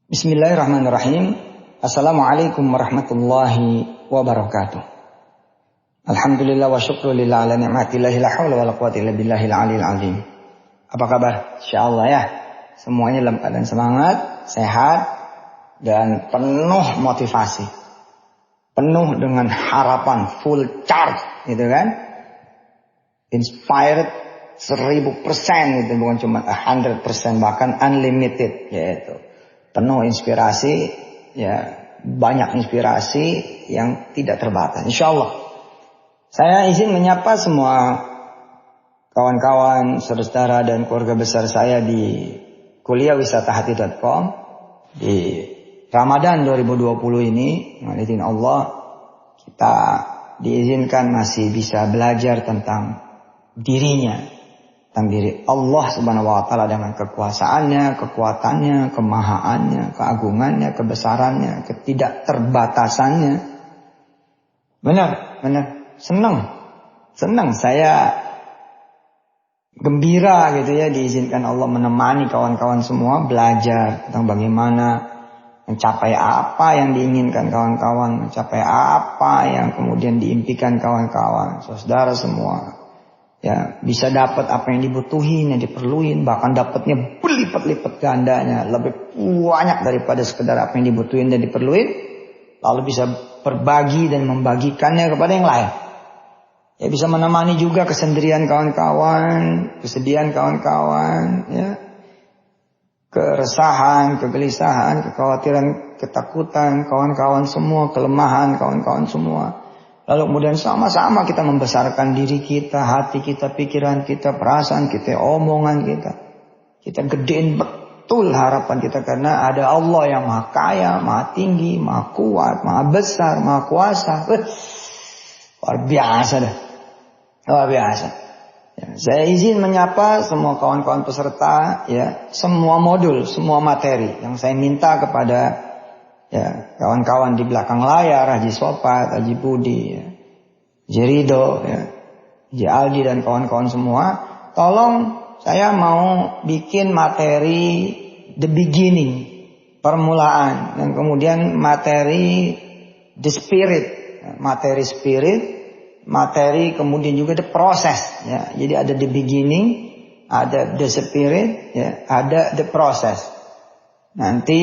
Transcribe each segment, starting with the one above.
Bismillahirrahmanirrahim. Assalamualaikum warahmatullahi wabarakatuh. Alhamdulillah wa syukrulillah ala ni'matillahi la hawla wa la quwwata illa billahil aliyil azim. Apa kabar? Insyaallah ya. Semuanya dalam keadaan semangat, sehat, dan penuh motivasi. Penuh dengan harapan, full charge gitu kan. Inspired 1000% gitu, bukan cuma 100%, bahkan unlimited gitu. Penuh inspirasi, ya banyak inspirasi yang tidak terbatas. Insyaallah. Saya izin menyapa semua kawan-kawan, saudara dan keluarga besar saya di kuliahwisatahati.com di Ramadan 2020 ini. Dengan izin Allah, kita diizinkan masih bisa belajar tentang dirinya. Tentang diri Allah subhanahu wa ta'ala dengan kekuasaannya, kekuatannya, kemahaannya, keagungannya, kebesarannya, ketidakterbatasannya. Benar. Senang saya gembira gitu ya, diizinkan Allah menemani kawan-kawan semua belajar tentang bagaimana mencapai apa yang diinginkan kawan-kawan, mencapai apa yang kemudian diimpikan kawan-kawan, saudara semua. Ya, bisa dapat apa yang dibutuhin, yang diperluin, bahkan dapatnya berlipat-lipat gandanya, lebih banyak daripada sekedar apa yang dibutuhin dan diperluin, lalu bisa berbagi dan membagikannya kepada yang lain. Ya, bisa menemani juga kesendirian kawan-kawan, kesedihan kawan-kawan, ya, keresahan, kegelisahan, kekhawatiran, ketakutan kawan-kawan semua, kelemahan kawan-kawan semua. Lalu kemudian sama-sama kita membesarkan diri kita, hati kita, pikiran kita, perasaan kita, omongan kita. Kita gedein betul harapan kita karena ada Allah yang maha kaya, maha tinggi, maha kuat, maha besar, maha kuasa. Luar biasa dah. Luar biasa. Ya, saya izin menyapa semua kawan-kawan peserta, ya, semua modul, semua materi yang saya minta kepada ya kawan-kawan di belakang layar, Haji Sopat, Haji Budi, ya, Jerido, ya, Haji Aldi dan kawan-kawan semua, tolong saya mau bikin materi the beginning, permulaan, dan kemudian materi the spirit, materi spirit, materi kemudian juga the process, ya. Jadi ada the beginning, ada the spirit, ya, ada the process. Nanti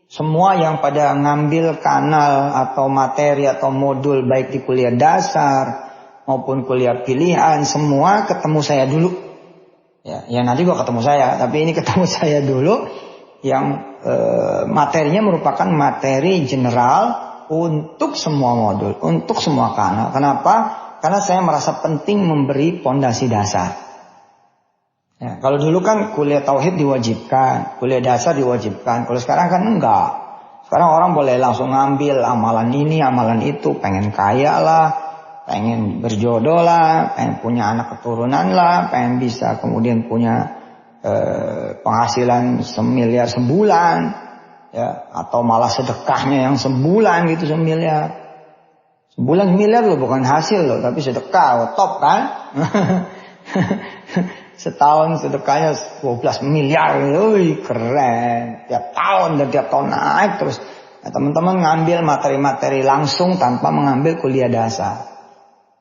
semua yang pada ngambil kanal atau materi atau modul baik di kuliah dasar maupun kuliah pilihan, semua ketemu saya dulu. Ya nanti gua ketemu saya, tapi ini ketemu saya dulu yang materinya merupakan materi general untuk semua modul, untuk semua kanal. Kenapa? Karena saya merasa penting memberi pondasi dasar. Ya, kalau dulu kan kuliah tauhid diwajibkan, kuliah dasar diwajibkan. Kalau sekarang kan enggak. Sekarang orang boleh langsung ngambil amalan ini, amalan itu, pengen kaya lah, pengen berjodoh lah, pengen punya anak keturunan lah, pengen bisa kemudian punya penghasilan 1 miliar sebulan, ya, atau malah sedekahnya yang sebulan gitu 1 miliar. Sebulan 1 miliar loh, bukan hasil loh, tapi sedekah, top kan? Setahun sedekahnya 12 miliar, wih keren. Tiap tahun dan tiap tahun naik terus. Nah, teman-teman ngambil materi-materi langsung tanpa mengambil kuliah dasar.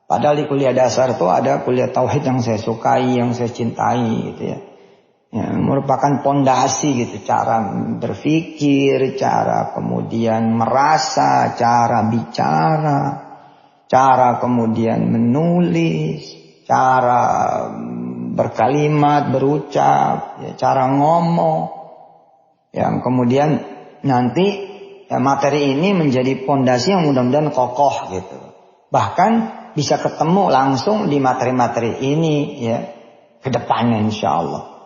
Padahal di kuliah dasar itu ada kuliah tauhid yang saya sukai, yang saya cintai gitu ya. Ya, merupakan pondasi gitu, cara berpikir, cara kemudian merasa, cara bicara, cara kemudian menulis, cara berkalimat, berucap, ya, cara ngomong, yang kemudian nanti ya, materi ini menjadi pondasi yang mudah-mudahan kokoh gitu. Bahkan bisa ketemu langsung di materi-materi ini ya ke depannya insyaallah.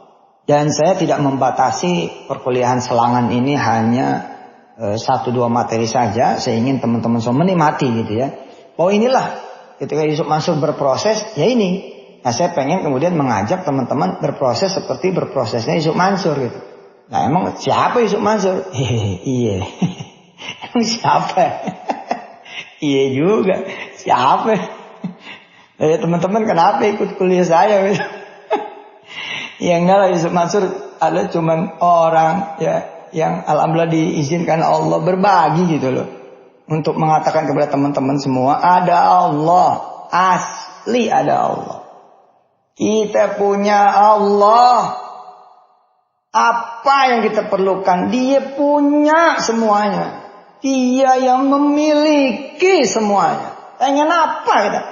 Dan saya tidak membatasi perkuliahan selangan ini hanya 1-2 materi saja. Saya ingin teman-teman semua menikmati gitu ya. Oh inilah ketika Yusuf Mansur berproses, ya ini. Nah saya pengen kemudian mengajak teman-teman berproses seperti berprosesnya Yusuf Mansur gitu. Nah emang siapa Yusuf Mansur? Iya. Emang siapa? Iya juga. Siapa? Ya teman-teman kenapa ikut kuliah saya gitu? Ya enggak lah, Yusuf Mansur ada cuman orang ya yang alhamdulillah diizinkan Allah berbagi gitu loh. Untuk mengatakan kepada teman-teman semua, ada Allah, asli ada Allah. Kita punya Allah. Apa yang kita perlukan, Dia punya semuanya. Dia yang memiliki semuanya. Pengen apa kita?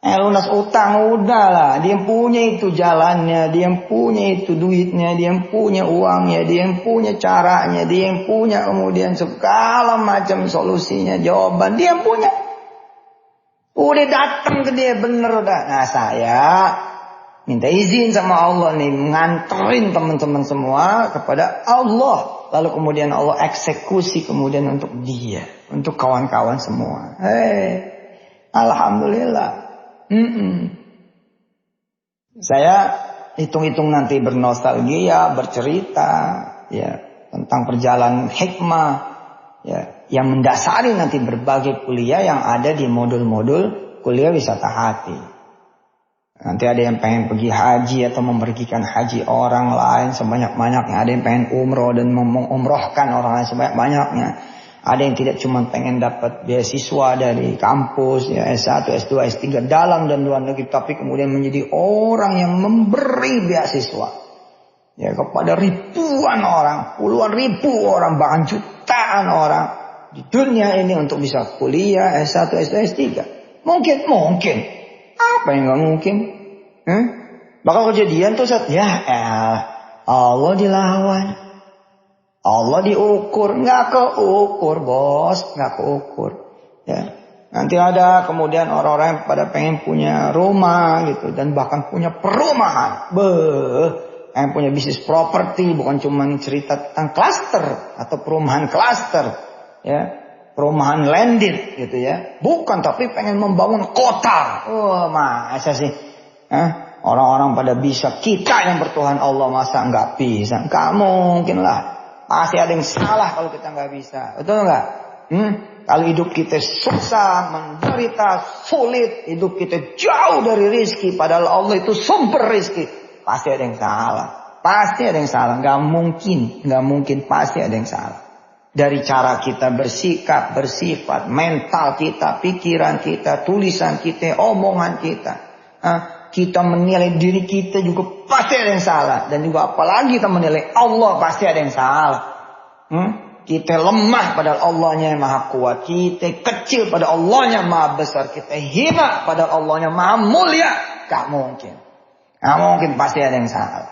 Lunas utang udahlah. Dia punya itu jalannya, dia punya itu duitnya, dia punya uangnya, dia punya caranya, dia punya kemudian segala macam solusinya, jawaban dia punya. Udah datang ke dia bener udah. Nah saya minta izin sama Allah nih nganterin teman-teman semua kepada Allah. Lalu kemudian Allah eksekusi kemudian untuk dia, untuk kawan-kawan semua. Alhamdulillah. Saya hitung-hitung nanti bernostalgia, bercerita ya tentang perjalanan hikmah ya yang mendasari nanti berbagai kuliah yang ada di modul-modul kuliah wisata hati. Nanti ada yang pengen pergi haji atau mempergikan haji orang lain sebanyak-banyaknya, ada yang pengen umroh dan mengumrohkan orang lain sebanyak-banyaknya. Ada yang tidak cuma pengen dapat beasiswa dari kampus, ya S1, S2, S3 dalam dan luar negeri, tapi kemudian menjadi orang yang memberi beasiswa ya kepada ribuan orang, puluhan ribu orang, bahkan jutaan orang di dunia ini untuk bisa kuliah S1, S2, S3. Mungkin. Apa yang nggak mungkin? Bakal kejadian tuh saat ya Allah dilawan. Allah diukur, nggak keukur bos, nggak keukur. Ya, nanti ada kemudian orang-orang yang pada pengen punya rumah gitu dan bahkan punya perumahan, yang punya bisnis properti, bukan cuma cerita tentang klaster atau perumahan klaster, ya, perumahan landed gitu ya, bukan, tapi pengen membangun kota. Masa sih? Orang-orang pada bisa, kita yang bertuhan Allah masa nggak bisa? Nggak mungkin lah. Pasti ada yang salah kalau kita nggak bisa, betul nggak? Kalau hidup kita susah, menderita, sulit, hidup kita jauh dari rizki, padahal Allah itu sumber rizki, pasti ada yang salah. Pasti ada yang salah, nggak mungkin, pasti ada yang salah. Dari cara kita bersikap, bersifat, mental kita, pikiran kita, tulisan kita, omongan kita. Kita menilai diri kita juga pasti ada yang salah. Dan juga apalagi kita menilai Allah pasti ada yang salah. Kita lemah pada Allahnya yang maha kuat. Kita kecil pada Allahnya maha besar. Kita hina pada Allahnya maha mulia. Gak mungkin. Pasti ada yang salah.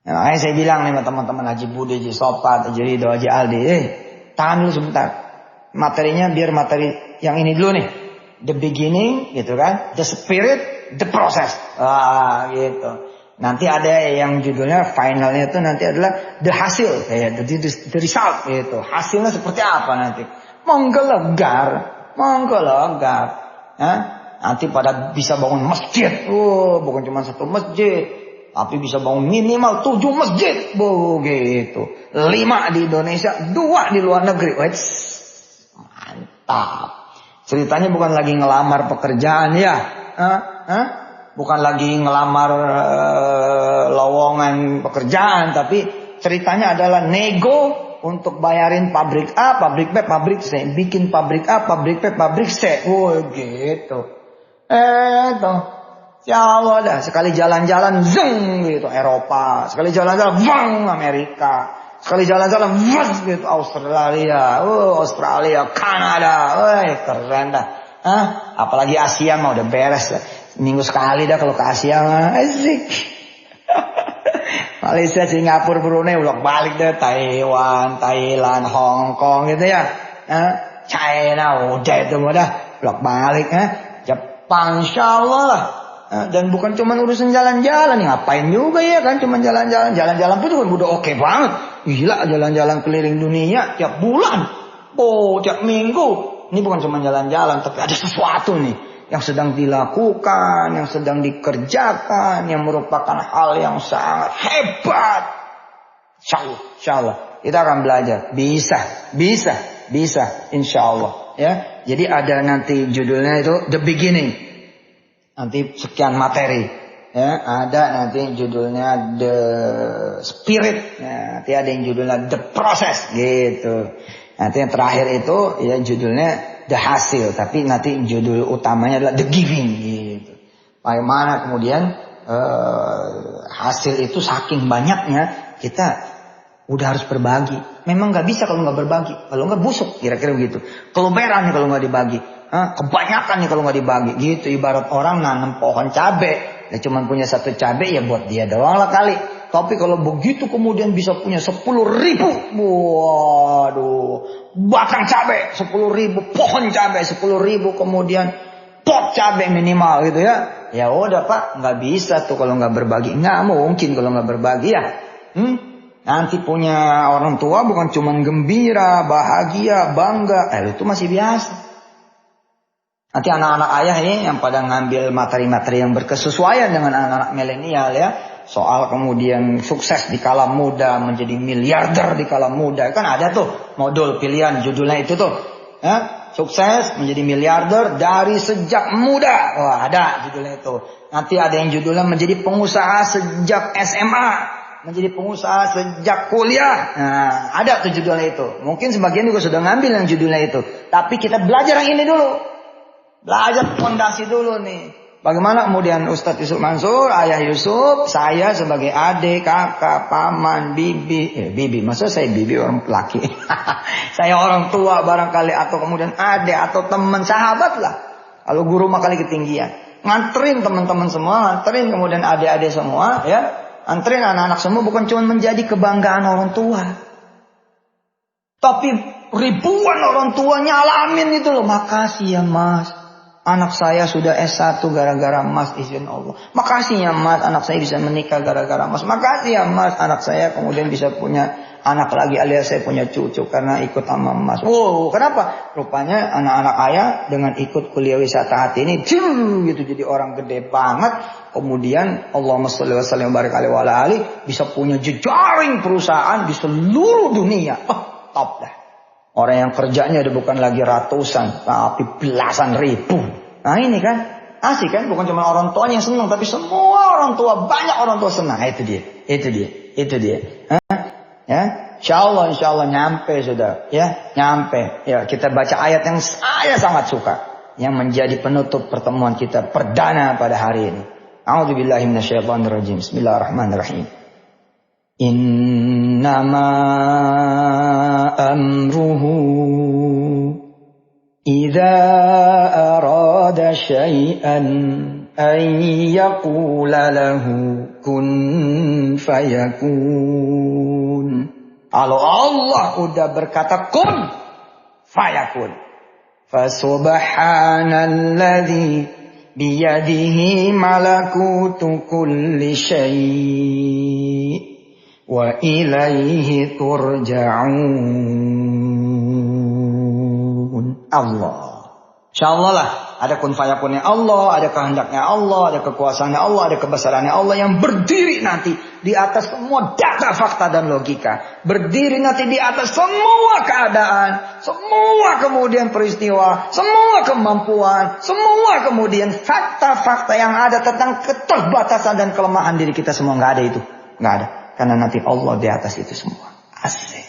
Nah, makanya saya bilang nih sama teman-teman Haji Budi, Haji Sopat, Haji Ridho, Haji Aldi. Tahan dulu sebentar. Materinya biar materi yang ini dulu nih. The beginning gitu kan. The spirit. The process. Gitu. Nanti ada yang judulnya finalnya itu nanti adalah the hasil, the result gitu. Hasilnya seperti apa nanti? Menggelegar. Nanti pada bisa bangun masjid. Bukan cuma satu masjid, tapi bisa bangun minimal 7 masjid. Begitu. 5 di Indonesia, 2 di luar negeri. Mantap. Ceritanya bukan lagi ngelamar pekerjaan ya. Bukan lagi ngelamar lowongan pekerjaan, tapi ceritanya adalah nego untuk bayarin pabrik A, pabrik B, pabrik C, bikin pabrik A, pabrik B, pabrik C. Gitu. Ya Allah dah, sekali jalan-jalan zeng gitu Eropa, sekali jalan-jalan vang Amerika, sekali jalan-jalan vang gitu Australia, Kanada, keren dah. Apalagi Asia mah udah beres lah. Minggu sekali dah kalau ke Asia mah asik. Malaysia, Singapura, Brunei ulok balik deh, Taiwan, Thailand, Hong Kong gitu ya. China udah itu udah ulok balik. Jepang insyaallah lah. Dan bukan cuma urusan jalan-jalan, ngapain juga ya kan, cuma jalan-jalan pun juga udah oke banget. Gila, jalan-jalan keliling dunia tiap bulan, tiap minggu. Ini bukan cuma jalan-jalan, tapi ada sesuatu nih yang sedang dilakukan, yang sedang dikerjakan, yang merupakan hal yang sangat hebat. Insyaallah kita akan belajar. Bisa, insyaallah ya. Jadi ada nanti judulnya itu The Beginning. Nanti sekian materi. Ya, ada nanti judulnya The Spirit. Ya, nanti ada yang judulnya The Process gitu. Nanti yang terakhir itu ya judulnya The Hasil, tapi nanti judul utamanya adalah The Giving gitu. Bagaimana kemudian hasil itu saking banyaknya kita udah harus berbagi. Memang nggak bisa kalau nggak berbagi. Kalau nggak busuk, kira-kira begitu. Keluberan nih kalau nggak dibagi. Kebanyakan nih kalau nggak dibagi. Gitu ibarat orang nanam pohon cabe. Ya cuma punya satu cabe ya buat dia doang lah kali. Tapi kalau begitu kemudian bisa punya 10.000. Waduh. Batang cabe 10.000. Pohon cabe 10.000. Kemudian pot cabe minimal gitu ya. Ya udah Pak. Nggak bisa tuh kalau nggak berbagi. Nggak mungkin kalau nggak berbagi ya. Nanti punya orang tua bukan cuma gembira, bahagia, bangga. Itu masih biasa. Nanti anak-anak ayah ini yang pada ngambil materi-materi yang berkesesuaian dengan anak-anak milenial ya. Soal kemudian sukses di kala muda, menjadi miliarder di kala muda. Kan ada tuh modul pilihan judulnya itu tuh. Ya, sukses menjadi miliarder dari sejak muda. Wah ada judulnya itu. Nanti ada yang judulnya menjadi pengusaha sejak SMA. Menjadi pengusaha sejak kuliah. Nah, ada tuh judulnya itu. Mungkin sebagian juga sudah ngambil yang judulnya itu. Tapi kita belajar yang ini dulu. Belajar fondasi dulu nih. Bagaimana kemudian Ustadz Yusuf Mansur, Ayah Yusuf, saya sebagai adik, kakak, paman, bibi. Bibi, maksud saya bibi orang laki. Saya orang tua barangkali. Atau kemudian adik atau teman, sahabat lah. Kalau guru mah kali ketinggian. Nganterin teman-teman semua, nganterin kemudian adik-adik semua ya. Anterin anak-anak semua bukan cuma menjadi kebanggaan orang tua. Tapi ribuan orang tua nyalamin itu loh. Makasih ya Mas. Anak saya sudah S1 gara-gara Mas izin Allah. Makasih ya Mas. Anak saya bisa menikah gara-gara Mas. Makasih ya Mas. Anak saya kemudian bisa punya anak lagi alias saya punya cucu karena ikut sama Mas. Wow, kenapa? Rupanya anak-anak ayah dengan ikut kuliah wisata hati ini gitu jadi orang gede banget. Kemudian Allahumma sholli wa sallim barik alaihi wa ala ali bisa punya jejaring perusahaan di seluruh dunia. Top dah. Orang yang kerjanya udah bukan lagi ratusan tapi belasan ribu. Nah ini kan asik kan, bukan cuma orang tuanya yang senang tapi semua orang tua, banyak orang tua senang. Itu dia. Ya, insya Allah nyampe sudah, ya nyampe. Ya kita baca ayat yang saya sangat suka, yang menjadi penutup pertemuan kita perdana pada hari ini. A'udzubillahi minasyaitonirrajim. Bismillahirrahmanirrahim. Innama amruhu idza arada syai'an an yaqula lahu kun fayakun. Kalau Allah udah berkata kun fayakun. Fasubhanalladzi biyadihi malakutu kulli syai' wa ilaihi turja'un. Allah. Insyaallah lah ada kun fayakunnya Allah, ada kehendaknya Allah, ada kekuasaannya Allah, ada kebesarannya Allah yang berdiri nanti di atas semua data, fakta dan logika. Berdiri nanti di atas semua keadaan, semua kemudian peristiwa, semua kemampuan, semua kemudian fakta-fakta yang ada tentang keterbatasan dan kelemahan diri kita semua. Nggak ada itu, nggak ada. Karena nanti Allah di atas itu semua. Asik.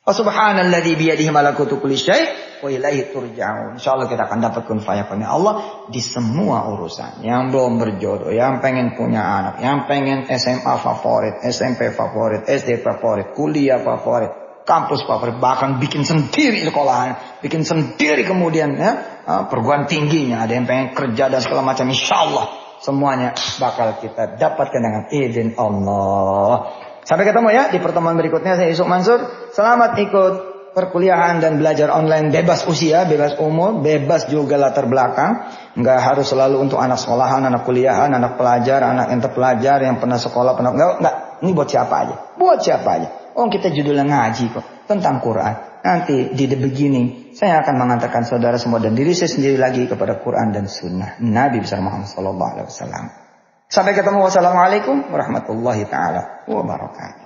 Subhanalladzi biyadihi malakutu kulli syai' wa ilaihi turja'un. Insyaallah kita akan dapat kun fayakunnya Allah di semua urusan. Yang belum berjodoh, yang pengen punya anak, yang pengen SMA favorit, SMP favorit, SD favorit, kuliah favorit, kampus favorit, bahkan bikin sendiri sekolahan, bikin sendiri kemudian ya, perguruan tingginya, ada yang pengen kerja dan segala macam. Insyaallah semuanya bakal kita dapatkan dengan izin Allah. Sampai ketemu ya di pertemuan berikutnya. Saya Yusuf Mansur. Selamat ikut perkuliahan dan belajar online, bebas usia, bebas umur, bebas juga latar belakang. Nggak harus selalu untuk anak sekolahan, anak kuliahan, anak pelajar, anak enter pelajar yang pernah sekolah, pernah nggak. Ini buat siapa aja. Buat siapa aja. Oh kita judulnya ngaji kok tentang Quran. Nanti di the beginning saya akan mengantarkan saudara semua dan diri saya sendiri lagi kepada Quran dan Sunnah Nabi besar Muhammad SAW. Sampai ketemu. Wassalamualaikum warahmatullahi taala wabarakatuh.